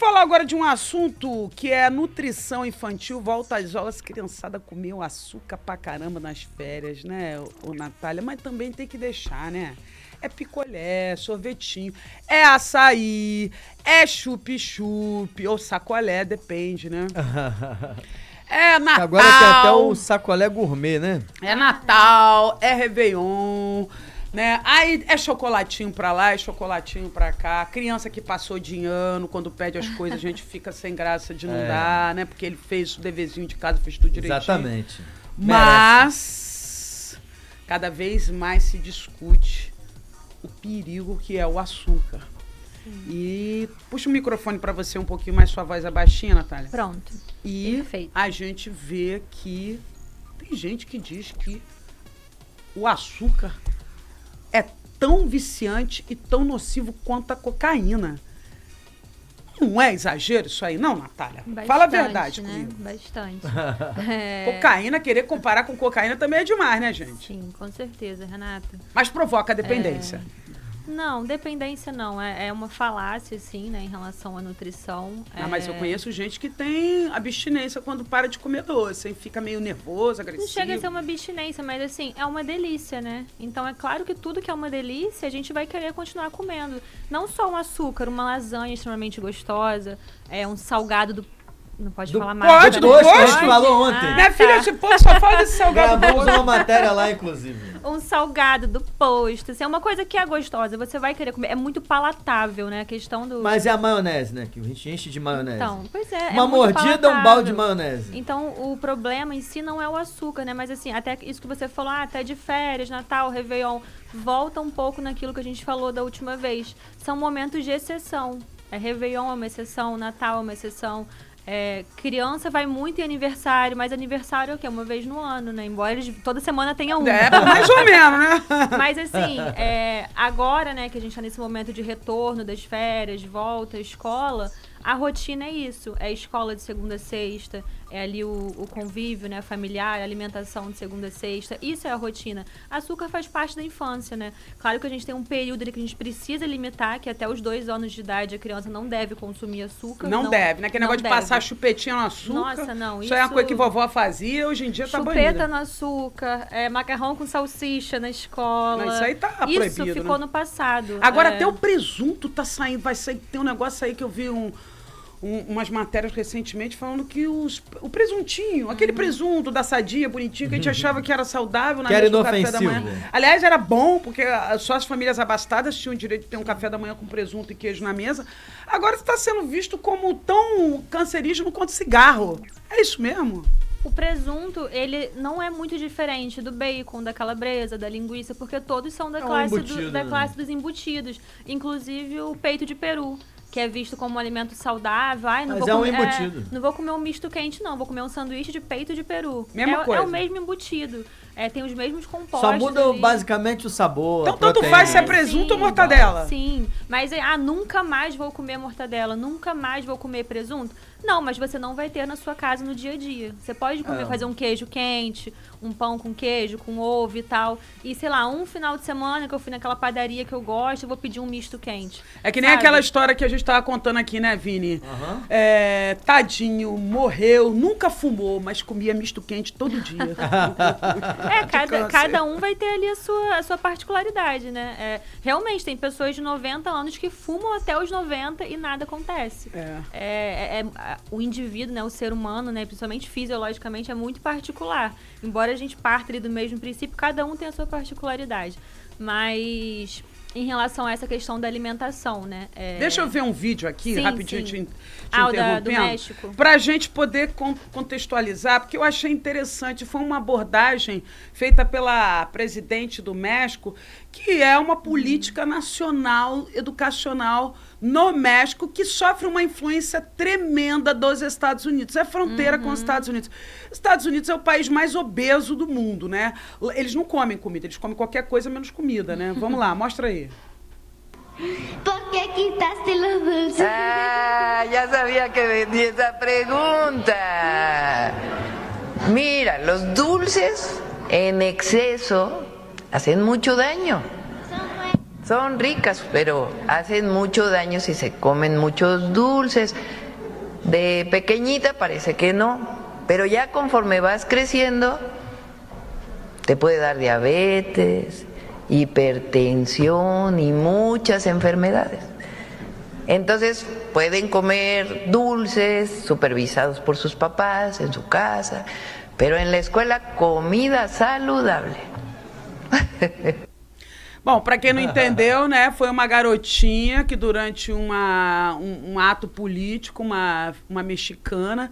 falar agora de um assunto que é nutrição infantil, volta às aulas, criançada comeu açúcar pra caramba nas férias, né, ô Natália? Mas também tem que deixar, né? É picolé, sorvetinho, é açaí, é chup-chup, ou sacolé, depende, né? É Natal. Agora tem até o sacolé gourmet, né? É Natal, é Réveillon, né? Aí é chocolatinho pra lá, é chocolatinho pra cá. Criança que passou de ano, quando pede as coisas, a gente fica sem graça de não dar, né? Porque ele fez o deverzinho de casa, fez tudo direitinho. Exatamente. Mas cada vez mais se discute o perigo que é o açúcar. E puxa o microfone pra você um pouquinho mais, sua voz é baixinha, Natália. Pronto. E Perfeito. a gente vê que tem gente que diz que o açúcar é tão viciante e tão nocivo quanto a cocaína. Não é exagero isso aí, não, Natália? Bastante, Fala a verdade né? comigo. Bastante. Cocaína, querer comparar com cocaína também é demais, né, gente? Sim, com certeza, Renata. Mas provoca dependência. Não, dependência não. É uma falácia, assim, né, em relação à nutrição. Mas eu conheço gente que tem abstinência quando para de comer doce, hein? Fica meio nervoso, agressivo. Não chega a ser uma abstinência, mas assim, é uma delícia, né? Então é claro que tudo que é uma delícia, a gente vai querer continuar comendo. Não só um açúcar, uma lasanha extremamente gostosa, um salgado do... Não pode falar mais. Pode, do Posto, posto? a gente falou ontem. Minha filha, esse povo só fala desse salgado. Gravamos uma matéria lá, inclusive. Um salgado do posto. Assim, é uma coisa que é gostosa, você vai querer comer. É muito palatável, né? A questão do... Mas é a maionese, né? Que a gente enche de maionese. Então, pois é. Uma é muito mordida, palatável. um balde de maionese. Então, o problema em si não é o açúcar, né? Mas assim, até isso que você falou, até de férias, Natal, Réveillon, volta um pouco naquilo que a gente falou da última vez. São momentos de exceção. Réveillon é uma exceção, Natal é uma exceção. Criança vai muito em aniversário, mas aniversário é o quê? Uma vez no ano, né? Embora eles toda semana tenha um. Mais ou menos, né? Mas assim, agora, né, que a gente tá nesse momento de retorno das férias, volta à escola, a rotina é isso. É escola de segunda a sexta, é ali o convívio, né, familiar, a alimentação de segunda a sexta. Isso é a rotina. Açúcar faz parte da infância, né? Claro que a gente tem um período ali que a gente precisa limitar, que até os 2 anos de idade a criança não deve consumir açúcar. Não deve, né? Aquele negócio de passar chupetinha no açúcar. Nossa, não. Isso é uma coisa que vovó fazia, hoje em dia tá banida. Chupeta no açúcar, macarrão com salsicha na escola. Mas isso aí tá proibido, isso ficou no passado. Agora até o presunto tá saindo, vai sair, tem um negócio aí que eu vi umas matérias recentemente falando que o presuntinho, aquele presunto da Sadia, bonitinho, que a gente achava que era saudável na Que era mesa do café da inofensivo. manhã. Aliás, era bom, porque só as famílias abastadas tinham o direito de ter um café da manhã com presunto e queijo na mesa. Agora está sendo visto como tão cancerígeno quanto cigarro. É isso mesmo? O presunto, ele não é muito diferente do bacon, da calabresa, da linguiça, porque todos são da classe dos embutidos. Inclusive o peito de peru, que é visto como um alimento saudável. Mas é um embutido. Não vou comer um misto quente, não. Vou comer um sanduíche de peito de peru. Mesma coisa. É o mesmo embutido. Tem os mesmos compostos. Só muda ali. basicamente o sabor. Então tanto faz se é presunto ou mortadela. Sim, mas nunca mais vou comer mortadela, nunca mais vou comer presunto. Não, mas você não vai ter na sua casa no dia a dia. Você pode comer, fazer um queijo quente, um pão com queijo, com ovo e tal. E, sei lá, um final de semana que eu fui naquela padaria que eu gosto, eu vou pedir um misto quente. É que nem aquela história que a gente tava contando aqui, né, Vini? Tadinho, morreu, nunca fumou, mas comia misto quente todo dia. Cada um vai ter ali a sua particularidade, né? Realmente, tem pessoas de 90 anos que fumam até os 90 e nada acontece. O indivíduo, né, o ser humano, né, principalmente fisiologicamente, é muito particular. Embora a gente parta ali do mesmo princípio, cada um tem a sua particularidade. Mas em relação a essa questão da alimentação, né? Deixa eu ver um vídeo aqui, sim, rapidinho, sim. te interrompendo. Do México. Pra gente poder contextualizar, porque eu achei interessante, foi uma abordagem feita pela presidente do México, que é uma política nacional, educacional no México, que sofre uma influência tremenda dos Estados Unidos. É fronteira com os Estados Unidos. Estados Unidos é o país mais obeso do mundo, né? Eles não comem comida, eles comem qualquer coisa menos comida, né? Vamos lá, mostra aí. ¿Por qué quitaste los dulces? Ah, ya sabía que venía esa pregunta. Mira, los dulces en exceso hacen mucho daño. son ricas, pero hacen mucho daño si se comen muchos dulces. De pequeñita parece que no, pero ya conforme vas creciendo, te puede dar diabetes, hipertensión y muchas enfermedades. Entonces pueden comer dulces supervisados por sus papás en su casa, pero en la escuela comida saludable. Bom, para quem não entendeu, né, foi uma garotinha que durante um ato político, uma mexicana,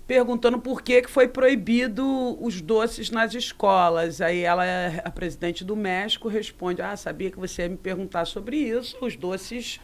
perguntando por que foi proibido os doces nas escolas. Aí ela, a presidente do México, responde: sabia que você ia me perguntar sobre isso, os doces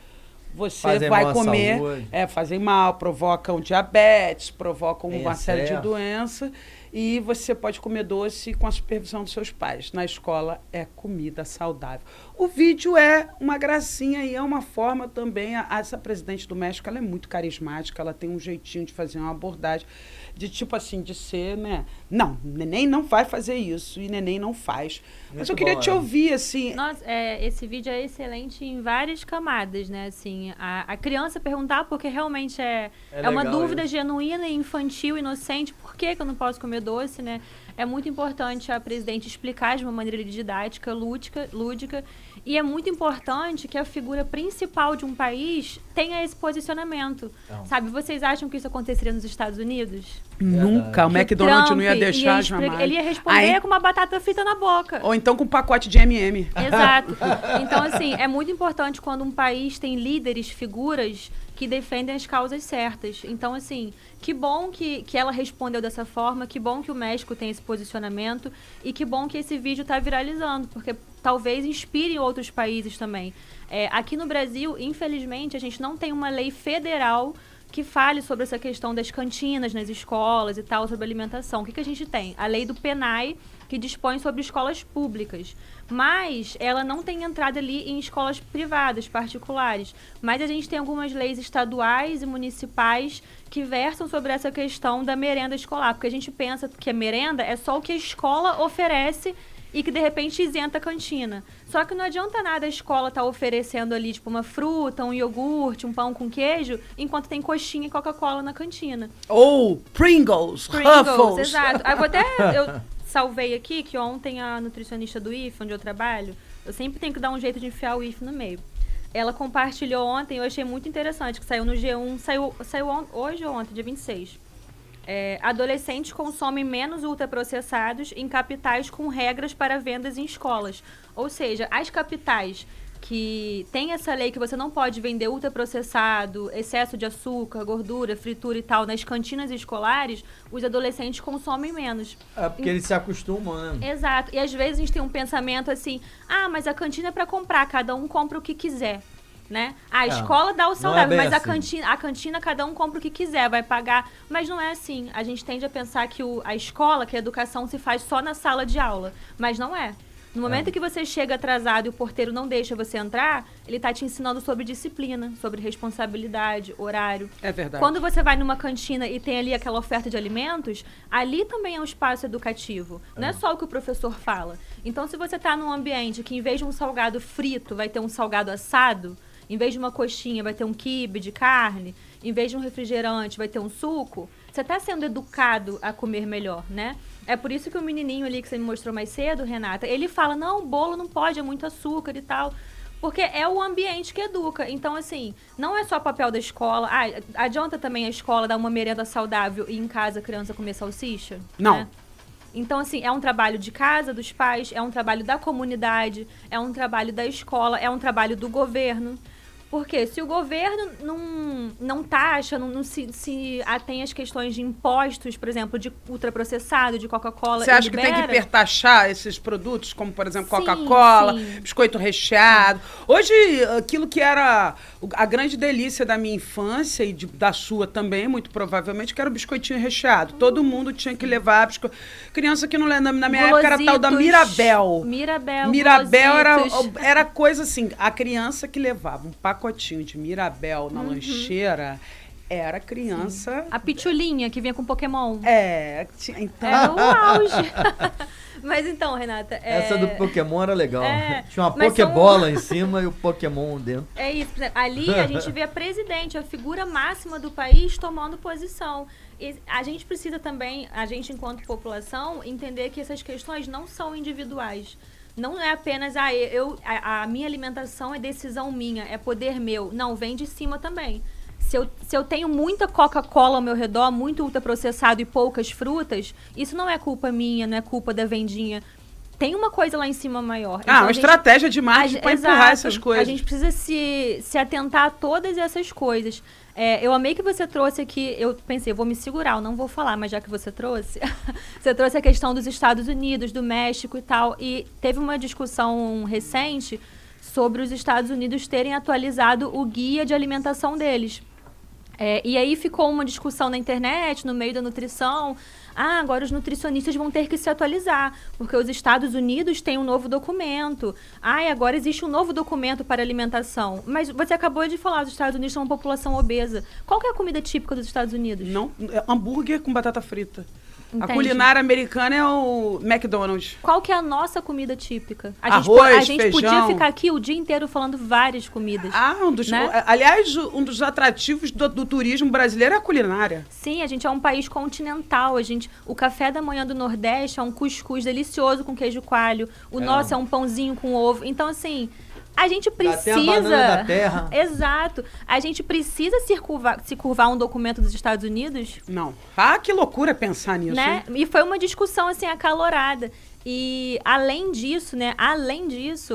você fazem vai mal à comer, saúde. fazem mal, provocam diabetes, provocam Tem uma série de excesso. doenças, e você pode comer doce com a supervisão dos seus pais. Na escola é comida saudável. O vídeo é uma gracinha e é uma forma também, essa presidente do México, ela é muito carismática, ela tem um jeitinho de fazer uma abordagem, de tipo assim, de ser, né? Não, neném não vai fazer isso, e neném não faz. Mas Muito eu queria bom, te ouvir, assim... Nossa, esse vídeo é excelente em várias camadas, né? Assim, a criança perguntar, porque realmente é uma legal dúvida isso. genuína, infantil, inocente, por que eu não posso comer doce, né? É muito importante a presidente explicar de uma maneira didática, lúdica, e é muito importante que a figura principal de um país tenha esse posicionamento. Então. Sabe, vocês acham que isso aconteceria nos Estados Unidos? Nunca, o Que McDonald's não ia Trump deixar jamais. Ele ia responder Aí- com uma batata frita na boca. Ou então com um pacote de M&M. Exato. Então, assim, é muito importante quando um país tem líderes, figuras que defendem as causas certas. Então, assim, que bom que ela respondeu dessa forma, que bom que o México tem esse posicionamento e que bom que esse vídeo está viralizando, porque talvez inspire outros países também. Aqui no Brasil, infelizmente, a gente não tem uma lei federal que fale sobre essa questão das cantinas nas escolas e tal, sobre alimentação. O que a gente tem? A lei do PENAI, que dispõe sobre escolas públicas. Mas ela não tem entrada ali em escolas privadas, particulares. Mas a gente tem algumas leis estaduais e municipais que versam sobre essa questão da merenda escolar. Porque a gente pensa que a merenda é só o que a escola oferece e que, de repente, isenta a cantina. Só que não adianta nada a escola estar oferecendo ali, tipo, uma fruta, um iogurte, um pão com queijo, enquanto tem coxinha e Coca-Cola na cantina. Ou Pringles, Ruffles. Exato. Eu salvei aqui que ontem a nutricionista do IF, onde eu trabalho, eu sempre tenho que dar um jeito de enfiar o IF no meio. Ela compartilhou ontem, eu achei muito interessante, que saiu no G1, saiu hoje ou ontem, dia 26. Adolescentes consomem menos ultraprocessados em capitais com regras para vendas em escolas. Ou seja, as capitais que tem essa lei que você não pode vender ultraprocessado, excesso de açúcar, gordura, fritura e tal, nas cantinas escolares, os adolescentes consomem menos. Porque eles se acostumam, né? Exato. E às vezes a gente tem um pensamento assim, mas a cantina é para comprar, cada um compra o que quiser. Né? A escola dá o saudável, mas assim. a cantina cada um compra o que quiser, vai pagar. Mas não é assim. A gente tende a pensar que a escola, que a educação se faz só na sala de aula. Mas não é. No momento que você chega atrasado e o porteiro não deixa você entrar, ele está te ensinando sobre disciplina, sobre responsabilidade, horário. É verdade. Quando você vai numa cantina e tem ali aquela oferta de alimentos, ali também é um espaço educativo. Não é só o que o professor fala. Então, se você está num ambiente que, em vez de um salgado frito, vai ter um salgado assado, em vez de uma coxinha, vai ter um quibe de carne, em vez de um refrigerante, vai ter um suco, você está sendo educado a comer melhor, né? É por isso que o menininho ali que você me mostrou mais cedo, Renata, ele fala, não, o bolo não pode, é muito açúcar e tal. Porque é o ambiente que educa. Então, assim, não é só papel da escola. Adianta também a escola dar uma merenda saudável e em casa a criança comer salsicha? Não. Né? Então, assim, é um trabalho de casa, dos pais, é um trabalho da comunidade, é um trabalho da escola, é um trabalho do governo. Porque se o governo não taxa, não se atém às questões de impostos, por exemplo, de ultraprocessado, de Coca-Cola, Você acha que tem que hipertaxar esses produtos, como, por exemplo, Coca-Cola, biscoito recheado? Hoje, aquilo que era a grande delícia da minha infância e da sua também, muito provavelmente, que era o biscoitinho recheado. Todo mundo tinha que levar biscoito. Criança que não lembra, na minha época era tal da Mirabel. Mirabel era coisa assim, a criança que levava um pacotinho de Mirabel na lancheira era criança. A pitulinha que vinha com Pokémon. Então. Era o auge. Mas então, Renata... Essa do Pokémon era legal. Tinha uma mas Pokébola em cima e o Pokémon dentro. É isso. Por exemplo, ali a gente vê a presidente, a figura máxima do país, tomando posição. E a gente precisa também, a gente enquanto população, entender que essas questões não são individuais. Não é apenas, a minha alimentação é decisão minha, é poder meu. Não, vem de cima também. Se eu tenho muita Coca-Cola ao meu redor, muito ultraprocessado e poucas frutas, isso não é culpa minha, não é culpa da vendinha. Tem uma coisa lá em cima maior. Então, uma estratégia de marketing para empurrar essas coisas. A gente precisa se atentar a todas essas coisas. Eu amei que você trouxe aqui, eu pensei, vou me segurar, eu não vou falar, mas já que você trouxe, você trouxe a questão dos Estados Unidos, do México e tal, e teve uma discussão recente sobre os Estados Unidos terem atualizado o guia de alimentação deles. E aí ficou uma discussão na internet, no meio da nutrição. Agora os nutricionistas vão ter que se atualizar, porque os Estados Unidos têm um novo documento. E agora existe um novo documento para alimentação. Mas você acabou de falar, os Estados Unidos são uma população obesa. Qual que é a comida típica dos Estados Unidos? Não, hambúrguer com batata frita. Entende? A culinária americana é o McDonald's. Qual que é a nossa comida típica? Arroz, a gente feijão. podia ficar aqui o dia inteiro falando várias comidas. Né? Aliás, um dos atrativos do turismo brasileiro é a culinária. Sim, a gente é um país continental. O café da manhã do Nordeste é um cuscuz delicioso com queijo coalho. O nosso é um pãozinho com ovo. Então, assim... A gente precisa... Até a banana da terra. Exato. A gente precisa se curvar um documento dos Estados Unidos? Não. Que loucura pensar nisso. Né? E foi uma discussão, assim, acalorada. E, além disso,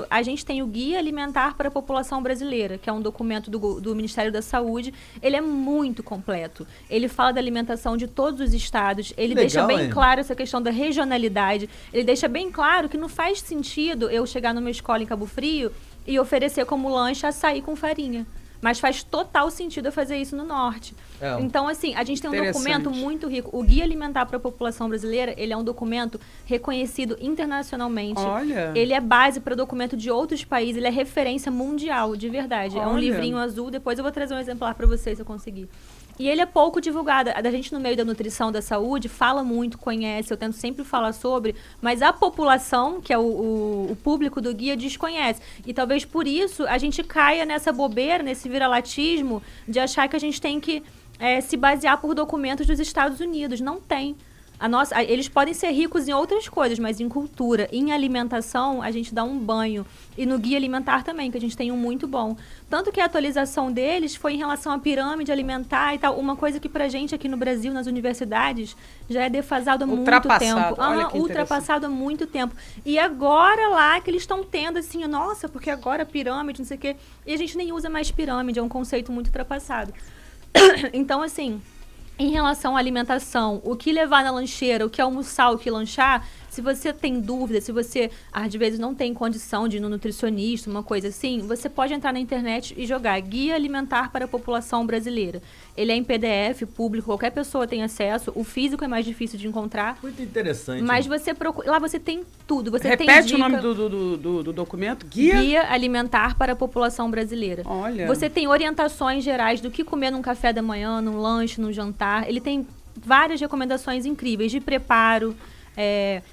a gente tem o Guia Alimentar para a População Brasileira, que é um documento do Ministério da Saúde. Ele é muito completo. Ele fala da alimentação de todos os estados. Ele deixa bem claro essa questão da regionalidade. Ele deixa bem claro que não faz sentido eu chegar numa escola em Cabo Frio e oferecer como lanche açaí com farinha. Mas faz total sentido eu fazer isso no norte. Então, assim, a gente tem um documento muito rico. O Guia Alimentar para a População Brasileira, ele é um documento reconhecido internacionalmente. Olha. Ele é base para documento de outros países, ele é referência mundial, de verdade. É um livrinho azul, depois eu vou trazer um exemplar para vocês se eu conseguir. E ele é pouco divulgado. A gente, no meio da nutrição, da saúde, fala muito, conhece, eu tento sempre falar sobre, mas a população, que é o público do guia, desconhece. E talvez por isso a gente caia nessa bobeira, nesse viralatismo, de achar que a gente tem que se basear por documentos dos Estados Unidos. Não tem. Eles podem ser ricos em outras coisas, mas em cultura, em alimentação, a gente dá um banho. E no guia alimentar também, que a gente tem um muito bom. Tanto que a atualização deles foi em relação à pirâmide alimentar e tal. Uma coisa que pra gente aqui no Brasil, nas universidades, já é defasado há muito tempo. Ultrapassado há muito tempo. E agora lá que eles estão tendo assim, nossa, porque agora pirâmide, não sei o quê. E a gente nem usa mais pirâmide, é um conceito muito ultrapassado. Então, assim... Em relação à alimentação, o que levar na lancheira, o que almoçar, o que lanchar, se você tem dúvida, se você, às vezes, não tem condição de ir no nutricionista, uma coisa assim, você pode entrar na internet e jogar Guia Alimentar para a População Brasileira. Ele é em PDF, público, qualquer pessoa tem acesso. O físico é mais difícil de encontrar. Muito interessante. Mas você procura... Lá você tem tudo. Você Repete tem o nome do documento? Guia Alimentar para a População Brasileira. Olha. Você tem orientações gerais do que comer num café da manhã, num lanche, num jantar. Ele tem várias recomendações incríveis de preparo.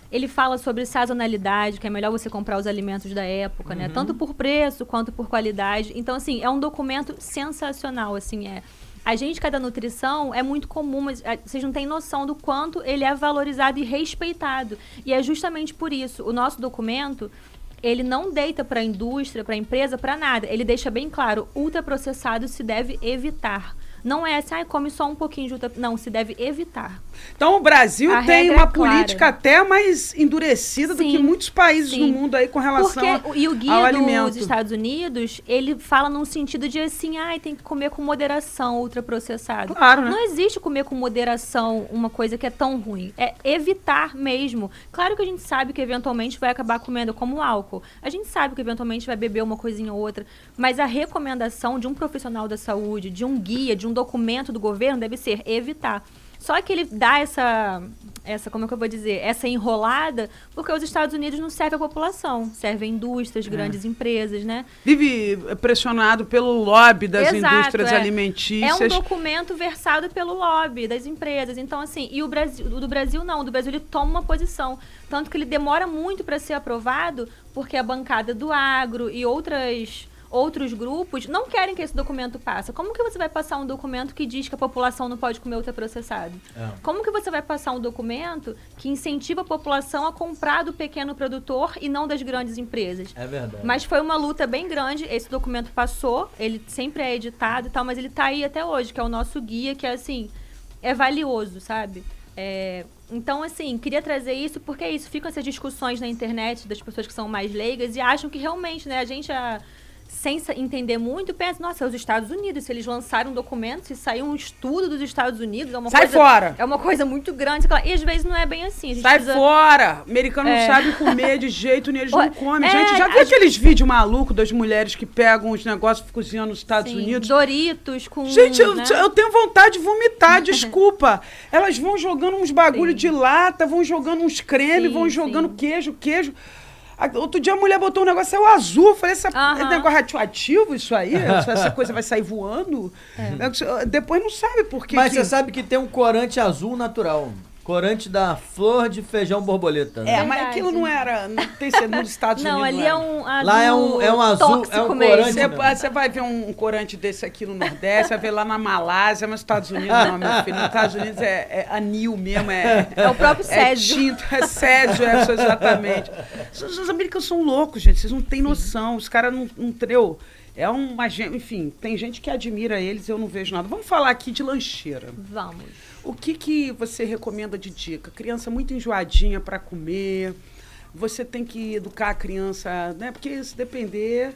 Ele fala sobre sazonalidade, que é melhor você comprar os alimentos da época, né? Tanto por preço quanto por qualidade. Então, assim, é um documento sensacional, assim, A gente, cada nutrição, é muito comum, mas vocês não têm noção do quanto ele é valorizado e respeitado. E é justamente por isso, o nosso documento, ele não deita para a indústria, para a empresa, para nada. Ele deixa bem claro, ultraprocessado se deve evitar. Não é assim, come só um pouquinho de ultraprocessado. Não, se deve evitar. Então o Brasil tem uma política até mais endurecida do que muitos países no mundo aí com relação e o ao alimento. Guia dos Estados Unidos, ele fala num sentido de assim, tem que comer com moderação ultraprocessado. Claro, né? Não existe comer com moderação uma coisa que é tão ruim. É evitar mesmo. Claro que a gente sabe que eventualmente vai acabar comendo como álcool. A gente sabe que eventualmente vai beber uma coisinha ou outra. Mas a recomendação de um profissional da saúde, de um guia, de um documento do governo deve ser evitar. Só que ele dá essa, como é que eu vou dizer, essa enrolada, porque os Estados Unidos não servem a população, servem indústrias, grandes empresas, né? Vive pressionado pelo lobby das indústrias É alimentícias. um documento versado pelo lobby das empresas. Então, assim, e o do Brasil não. O do Brasil ele toma uma posição. Tanto que ele demora muito para ser aprovado, porque a bancada do agro e outros grupos não querem que esse documento passe. Como que você vai passar um documento que diz que a população não pode comer ultraprocessado? Como que você vai passar um documento que incentiva a população a comprar do pequeno produtor e não das grandes empresas? É verdade. Mas foi uma luta bem grande. Esse documento passou, ele sempre é editado e tal, mas ele tá aí até hoje, que é o nosso guia, que é assim, é valioso, sabe? Então, assim, queria trazer isso porque é isso. Ficam essas discussões na internet das pessoas que são mais leigas e acham que realmente, né, a gente sem entender muito, pensa, nossa, é os Estados Unidos, se eles lançaram um documento, se saiu um estudo dos Estados Unidos, Sai fora! É uma coisa muito grande, e às vezes não é bem assim. A gente Sai fora! Americano não sabe comer de jeito nenhum, eles não comem. Gente, já viu aqueles vídeos malucos das mulheres que pegam os negócios cozinhando nos Estados Unidos? Doritos com... Gente, né? eu tenho vontade de vomitar, desculpa. Elas vão jogando uns bagulho de lata, vão jogando uns creme, vão jogando queijo. Outro dia a mulher botou um negócio, saiu azul. Eu falei, é negócio radioativo isso aí? Essa coisa vai sair voando? Depois não sabe por quê. Mas você sabe que tem um corante azul natural. Corante da flor de feijão borboleta. Né? Mas aquilo não era... Não tem sido nos Estados Unidos. Não, ali é um azul. Lá é um azul, é um corante. Você vai ver um corante desse aqui no Nordeste, vai ver lá na Malásia, mas nos Estados Unidos não, meu filho. Nos Estados Unidos é anil mesmo. É o próprio Césio. É tinto, é Césio, exatamente. Os americanos são loucos, gente. Vocês não têm noção. Os caras não treu. É uma... Enfim, tem gente que admira eles, eu não vejo nada. Vamos falar aqui de lancheira. Vamos. O que você recomenda de dica? Criança muito enjoadinha para comer. Você tem que educar a criança, né? Porque se depender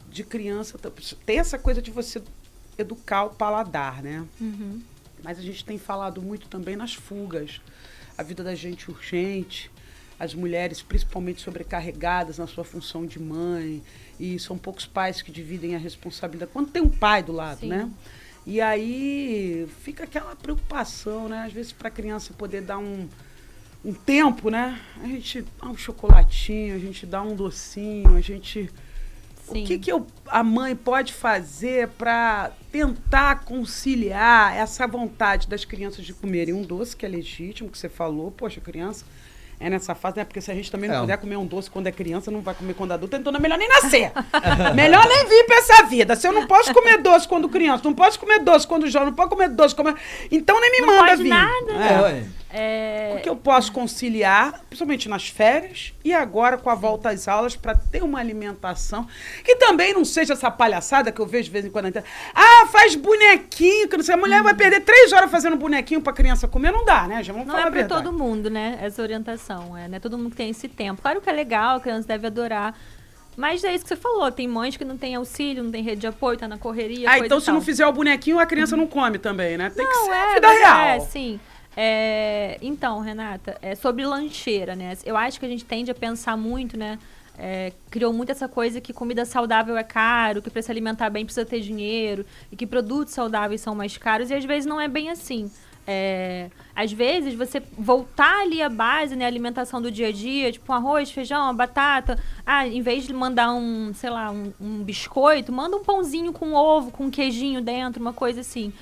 de criança... Tem essa coisa de você educar o paladar, né? Mas a gente tem falado muito também nas fugas. A vida da gente urgente. As mulheres principalmente sobrecarregadas na sua função de mãe. E são poucos pais que dividem a responsabilidade. Quando tem um pai do lado, né? E aí fica aquela preocupação, né? Às vezes para a criança poder dar um tempo, né? A gente dá um chocolatinho, a gente dá um docinho, a gente... Sim. O que a mãe pode fazer para tentar conciliar essa vontade das crianças de comerem um doce, que é legítimo, que você falou, poxa, criança... É nessa fase, né? Porque se a gente também não puder comer um doce quando é criança, não vai comer quando é adulto, então é melhor nem nascer. Melhor nem vir pra essa vida. Se eu não posso comer doce quando criança, não posso comer doce quando jovem, não posso comer doce quando... Então nem me manda vir. Nada. Porque eu posso conciliar, principalmente nas férias, e agora com a volta às aulas, para ter uma alimentação que também não seja essa palhaçada que eu vejo de vez em quando. Faz bonequinho, que não sei, a mulher vai perder 3 horas fazendo bonequinho pra criança comer, não dá, né? Já vamos falar a verdade. Não é pra todo mundo, né? Essa orientação, né? Todo mundo que tem esse tempo. Claro que é legal, a criança deve adorar. Mas é isso que você falou, tem mães que não tem auxílio, não tem rede de apoio, tá na correria, coisa então e se tal. Não fizer o bonequinho, a criança não come também, né? Tem que ser a vida real. Sim. Então, Renata, sobre lancheira, né? Eu acho que a gente tende a pensar muito, né? Criou muito essa coisa que comida saudável é caro, que para se alimentar bem precisa ter dinheiro, e que produtos saudáveis são mais caros, e às vezes não é bem assim. Às vezes, você voltar ali a base, né, a alimentação do dia a dia, tipo um arroz, feijão, uma batata. Em vez de mandar um biscoito, manda um pãozinho com ovo, com um queijinho dentro, uma coisa assim.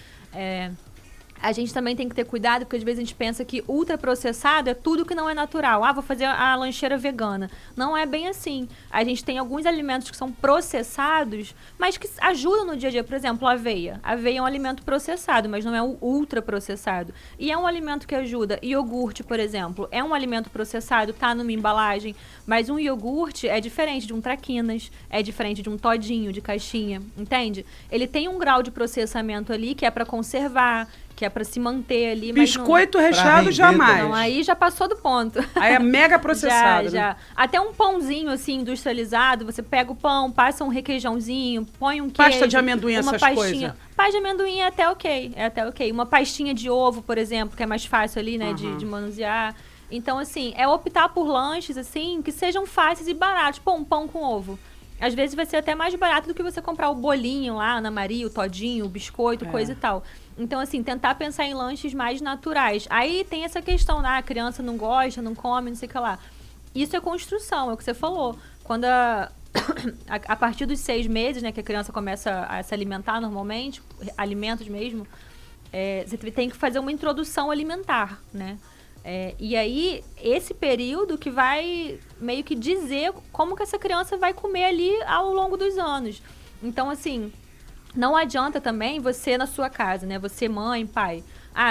A gente também tem que ter cuidado, porque às vezes a gente pensa que ultraprocessado é tudo que não é natural. Vou fazer a lancheira vegana. Não é bem assim. A gente tem alguns alimentos que são processados, mas que ajudam no dia a dia. Por exemplo, a aveia. A aveia é um alimento processado, mas não é um ultraprocessado. E é um alimento que ajuda. Iogurte, por exemplo, é um alimento processado, tá numa embalagem, mas um iogurte é diferente de um traquinas, é diferente de um todinho de caixinha, entende? Ele tem um grau de processamento ali que é para conservar, que é pra se manter ali. Biscoito recheado jamais. Não, aí já passou do ponto. Aí é mega processado. Já. Até um pãozinho, assim, industrializado, você pega o pão, passa um requeijãozinho, põe um queijo. Pasta de amendoim, essas coisas. Pasta de amendoim é até ok. Uma pastinha de ovo, por exemplo, que é mais fácil ali, né, de manusear. Então, assim, é optar por lanches, assim, que sejam fáceis e baratos. Pô, um pão com ovo. Às vezes vai ser até mais barato do que você comprar o bolinho lá, Ana Maria, o todinho, o biscoito, coisa e tal. Então, assim, tentar pensar em lanches mais naturais. Aí tem essa questão, a criança não gosta, não come, não sei o que lá. Isso é construção, é o que você falou. Quando a partir dos 6 meses, né, que a criança começa a se alimentar normalmente, alimentos mesmo, você tem que fazer uma introdução alimentar, né? E aí, esse período que vai meio que dizer como que essa criança vai comer ali ao longo dos anos. Então, assim, não adianta também você na sua casa, né? Você, mãe, pai.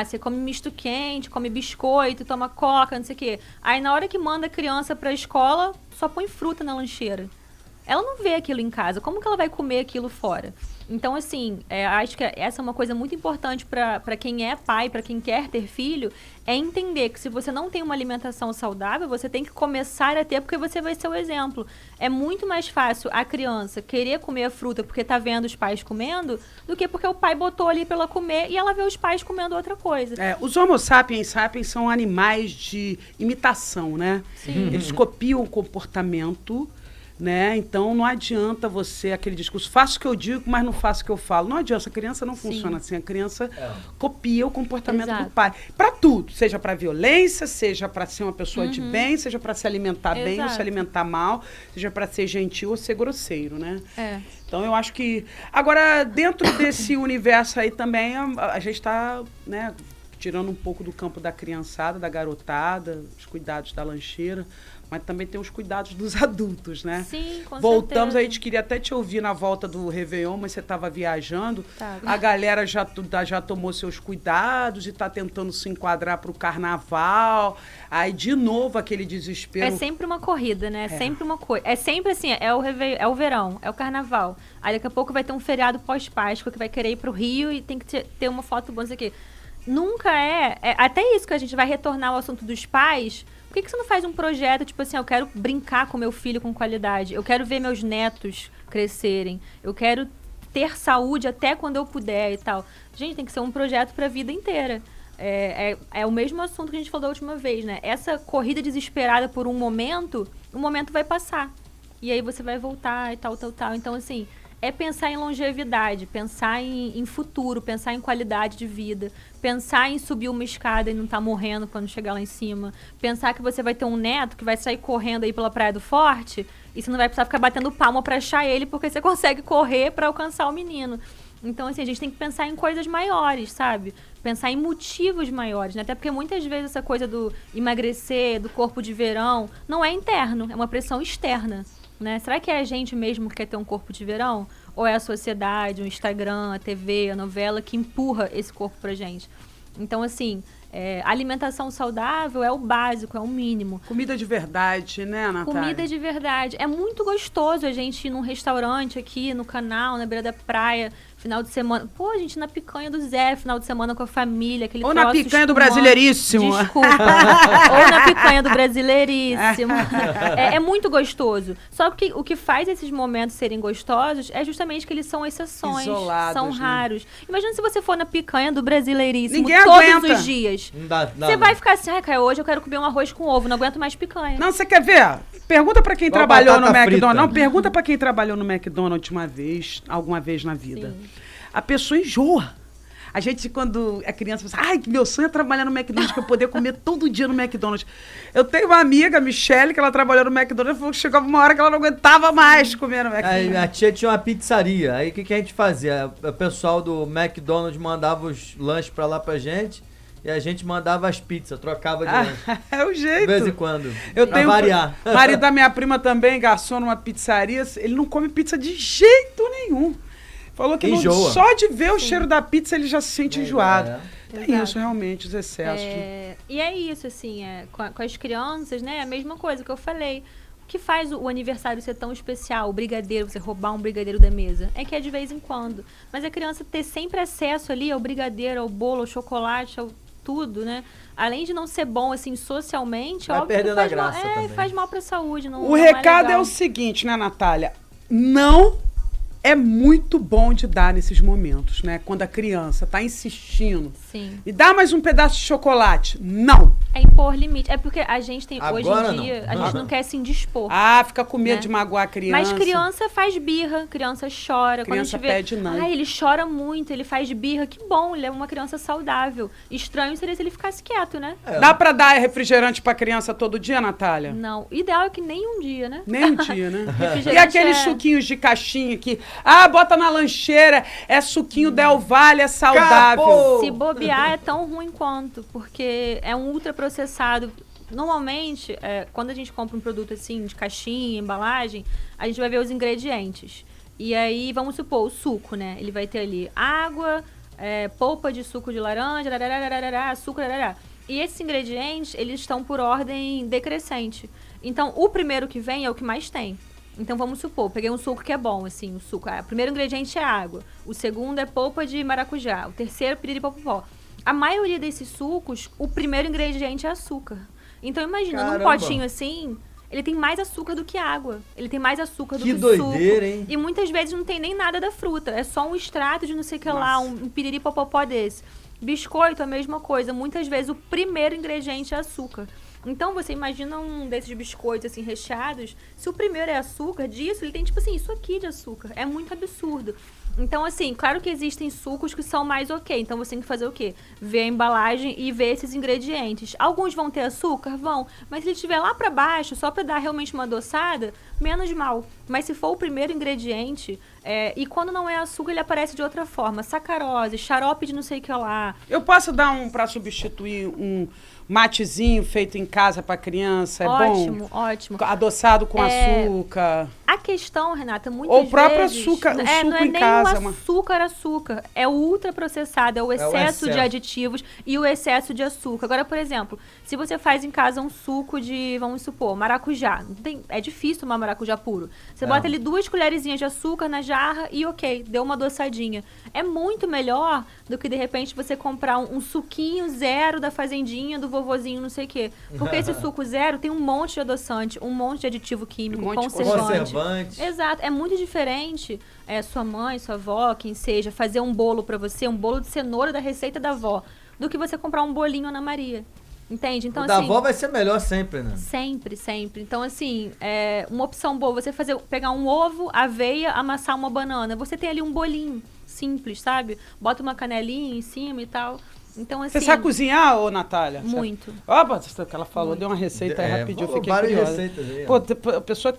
Você come misto quente, come biscoito, toma coca, não sei o quê. Aí, na hora que manda a criança pra escola, só põe fruta na lancheira. Ela não vê aquilo em casa. Como que ela vai comer aquilo fora? Então, assim, acho que essa é uma coisa muito importante para quem é pai, para quem quer ter filho, é entender que se você não tem uma alimentação saudável, você tem que começar a ter, porque você vai ser o exemplo. É muito mais fácil a criança querer comer a fruta porque tá vendo os pais comendo, do que porque o pai botou ali para ela comer e ela vê os pais comendo outra coisa. Os Homo sapiens são animais de imitação, né? Sim. Eles copiam o comportamento, né? Então não adianta você, aquele discurso, faço o que eu digo, mas não faço o que eu falo. Não adianta, a criança não funciona assim. A criança copia o comportamento do pai. Para tudo, seja para violência, seja para ser uma pessoa de bem, seja para se alimentar bem ou se alimentar mal, seja para ser gentil ou ser grosseiro, né? Então eu acho que... Agora, dentro desse universo aí também, a gente está, né, tirando um pouco do campo da criançada, da garotada, os cuidados da lancheira, mas também tem os cuidados dos adultos, né? Sim, com Voltamos, certeza. a gente queria até te ouvir na volta do Réveillon, mas você estava viajando. Tá. A galera já tomou seus cuidados e está tentando se enquadrar para o carnaval. Aí, de novo, aquele desespero. É sempre uma corrida, né? É sempre uma coisa. É sempre assim, é o verão, é o carnaval. Aí daqui a pouco vai ter um feriado pós-Páscoa que vai querer ir pro Rio e tem que ter uma foto boa, não sei o quê. Nunca até isso que a gente vai retornar ao assunto dos pais. Por que você não faz um projeto, tipo assim, eu quero brincar com meu filho com qualidade, eu quero ver meus netos crescerem, eu quero ter saúde até quando eu puder e tal. Gente, tem que ser um projeto para a vida inteira. É o mesmo assunto que a gente falou da última vez, né? Essa corrida desesperada por um momento, o momento vai passar. E aí você vai voltar e tal. Então, assim, é pensar em longevidade, pensar em futuro, pensar em qualidade de vida, pensar em subir uma escada e não estar morrendo quando chegar lá em cima, pensar que você vai ter um neto que vai sair correndo aí pela Praia do Forte e você não vai precisar ficar batendo palma para achar ele porque você consegue correr para alcançar o menino. Então, assim, a gente tem que pensar em coisas maiores, sabe? Pensar em motivos maiores, né? Até porque muitas vezes essa coisa do emagrecer, do corpo de verão, não é interno, é uma pressão externa. Né? Será que é a gente mesmo que quer ter um corpo de verão? Ou é a sociedade, o Instagram, a TV, a novela que empurra esse corpo pra gente? Então, assim, alimentação saudável é o básico, é o mínimo. Comida de verdade, né, Natália? Comida de verdade. É muito gostoso a gente ir num restaurante aqui no canal, na beira da praia, final de semana. Pô, a gente na picanha do Zé, final de semana com a família, aquele Ou na troço picanha do espumante. Brasileiríssimo. Desculpa. Ou na picanha do Brasileiríssimo. É muito gostoso. Só que o que faz esses momentos serem gostosos é justamente que eles são exceções. Isolados, são né? raros. Imagina se você for na picanha do Brasileiríssimo Ninguém todos aguenta. os dias. Não dá, Você vai ficar assim, Caio, hoje eu quero comer um arroz com ovo, não aguento mais picanha. Não, você quer ver? Pergunta pra quem Igual trabalhou no batata McDonald's. frita. Não, pergunta pra quem trabalhou no McDonald's alguma vez na vida. Sim. A pessoa enjoa. A gente, quando é criança, pensa, ai, meu sonho é trabalhar no McDonald's, que eu poder comer todo dia no McDonald's. Eu tenho uma amiga, a Michelle, que ela trabalhou no McDonald's, falou que chegava uma hora que ela não aguentava mais comer no Aí, McDonald's. a tia tinha uma pizzaria. Aí o que a gente fazia? O pessoal do McDonald's mandava os lanches pra lá pra gente e a gente mandava as pizzas, trocava de lanche. É o De jeito. vez em quando. Eu pra tenho variar. marido da minha prima também, garçom numa pizzaria, ele não come pizza de jeito nenhum. Falou que Enjoa. só de ver o cheiro da pizza ele já se sente enjoado. Tem Exato. isso, realmente, os excessos. E é isso, assim, com as crianças, né? É a mesma coisa que eu falei. O que faz o aniversário ser tão especial, o brigadeiro, você roubar um brigadeiro da mesa? É que é de vez em quando. Mas a criança ter sempre acesso ali ao brigadeiro, ao bolo, ao chocolate, ao tudo, né? Além de não ser bom, assim, socialmente, Vai óbvio que perdendo faz a graça mal, também. faz mal pra saúde. Não, O não recado é legal. o seguinte, né, Natália? Não é muito bom de dar nesses momentos, né? Quando a criança tá insistindo. Sim. Me dá mais um pedaço de chocolate. Não. É impor limite. É porque a gente tem, hoje Agora em dia, não. a gente não quer se indispor. Ah, fica com medo Né? de magoar a criança. Mas criança faz birra, criança chora. Quando a Criança gente vê, pede não. ele chora muito, ele faz birra. Que bom, ele é uma criança saudável. Estranho seria se ele ficasse quieto, né? Dá pra dar refrigerante pra criança todo dia, Natália? Não. O ideal é que nem um dia, né? Nem um dia, né? Refrigerante E aqueles é- suquinhos de caixinha que... Ah, bota na lancheira, é suquinho Del Valle, é saudável. Capô! Se bobear, é tão ruim quanto, porque é um ultraprocessado. Normalmente, quando a gente compra um produto assim, de caixinha, embalagem, a gente vai ver os ingredientes. E aí, vamos supor, o suco, né? Ele vai ter ali água, polpa de suco de laranja, açúcar, E esses ingredientes, eles estão por ordem decrescente. Então, o primeiro que vem é o que mais tem. Então, vamos supor, peguei um suco que é bom, assim, o suco. O primeiro ingrediente é água. O segundo é polpa de maracujá. O terceiro, piriri-popopó. A maioria desses sucos, o primeiro ingrediente é açúcar. Então, imagina, num Caramba. potinho assim, ele tem mais açúcar do que água. Ele tem mais açúcar do Que que doideira, suco. hein? E muitas vezes não tem nem nada da fruta. É só um extrato de não sei o que lá, um piriri-popopó desse. Biscoito, a mesma coisa. Muitas vezes o primeiro ingrediente é açúcar. Então, você imagina um desses biscoitos, assim, recheados. Se o primeiro é açúcar, disso, ele tem, tipo assim, isso aqui de açúcar. É muito absurdo. Então, assim, claro que existem sucos que são mais ok. Então, você tem que fazer o quê? Ver a embalagem e ver esses ingredientes. Alguns vão ter açúcar? Vão. Mas se ele estiver lá pra baixo, só pra dar realmente uma adoçada, menos mal. Mas se for o primeiro ingrediente, e quando não é açúcar, ele aparece de outra forma. Sacarose, xarope de não sei o que lá. Eu posso dar pra substituir um matezinho feito em casa pra criança? É Ótimo, bom? ótimo. Adoçado com açúcar. A questão, Renata, muitas Ou o próprio vezes... açúcar, o não suco é em nem casa, o açúcar. É o ultraprocessado, é o excesso de excesso. aditivos e o excesso de açúcar. Agora, por exemplo, se você faz em casa um suco de, vamos supor, maracujá. É difícil tomar maracujá puro. Você bota ali 2 colherzinhas de açúcar na jarra e ok, deu uma adoçadinha. É muito melhor do que, de repente, você comprar um suquinho zero da fazendinha, do vovozinho, não sei o quê. Porque esse suco zero tem um monte de adoçante, um monte de aditivo químico, Um monte de conservante. Conservante. Exato, é muito diferente sua mãe, sua avó, quem seja, fazer um bolo pra você, um bolo de cenoura da receita da avó, do que você comprar um bolinho Ana Maria. Entende? Então, O da assim, avó vai ser melhor sempre, né? sempre, sempre. Então, assim, uma opção boa, você pegar um ovo, aveia, amassar uma banana. Você tem ali um bolinho simples, sabe? Bota uma canelinha em cima e tal. Então, assim... Você sabe cozinhar, ô Natália? Muito. Opa, o que ela falou, deu uma receita aí rapidinho, eu falou fiquei várias curiosa. receitas aí, ó. Pô, a pessoa que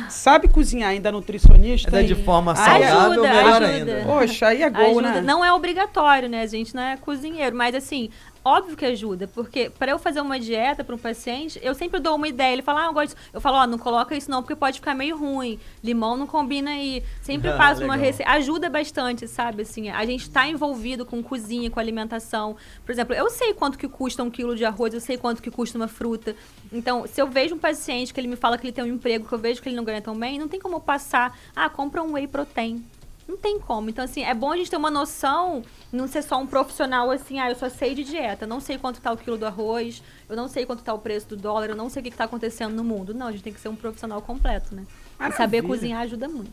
sabe cozinhar, ainda nutricionista. Ainda de hein? forma Ai, saudável, ajuda, melhor ajuda. ainda. Poxa, aí é gol, Ajuda. né? Não é obrigatório, né? A gente não é cozinheiro, mas assim, óbvio que ajuda, porque para eu fazer uma dieta para um paciente, eu sempre dou uma ideia. Ele fala, eu gosto disso. Eu falo, não coloca isso não, porque pode ficar meio ruim. Limão não combina aí. Sempre passo uma legal. receita. Ajuda bastante, sabe? Assim, a gente tá envolvido com cozinha, com alimentação. Por exemplo, eu sei quanto que custa 1 quilo de arroz, eu sei quanto que custa uma fruta. Então, se eu vejo um paciente que ele me fala que ele tem um emprego, que eu vejo que ele não ganha tão bem, não tem como eu passar, compra um whey protein. Não tem como. Então, assim, é bom a gente ter uma noção, não ser só um profissional assim, eu só sei de dieta, não sei quanto tá o quilo do arroz, eu não sei quanto tá o preço do dólar, eu não sei o que tá acontecendo no mundo. Não, a gente tem que ser um profissional completo, né? E saber cozinhar ajuda muito.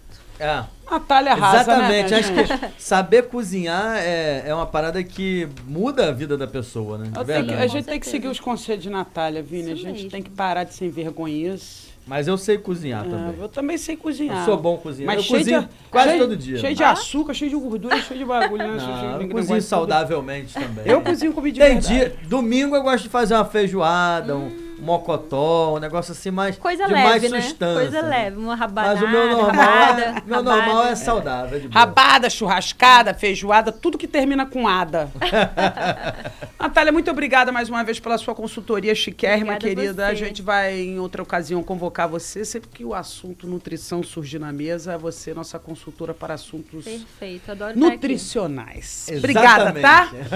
Natália arrasa, Exatamente. né, Acho que saber cozinhar é uma parada que muda a vida da pessoa, né? A Verdade. gente tem que certeza. seguir os conselhos de Natália, Vini. Isso A gente mesmo. tem que parar de ser vergonhice. Mas eu sei cozinhar também. Eu também sei cozinhar. Eu sou bom cozinhar. Mas Eu cozinho quase todo dia. Cheio de açúcar, cheio de gordura, cheio de bagulho, né? Não, eu cozinho saudavelmente também. Eu cozinho comida de Tem verdade. dia, domingo eu gosto de fazer uma feijoada, um mocotó, um negócio assim mais Coisa de leve, mais né? sustância. Coisa leve, uma rabanada. Mas o meu normal, rabada, meu normal é saudável, é de boa. Rabada, churrascada, feijoada, tudo que termina com ada. Natália, muito obrigada mais uma vez pela sua consultoria chiquérrima, Obrigada a querida. A você. gente vai, em outra ocasião, convocar você. Sempre que o assunto nutrição surgir na mesa, você é nossa consultora para assuntos Perfeito, adoro estar aqui. nutricionais. Obrigada, tá? Exatamente.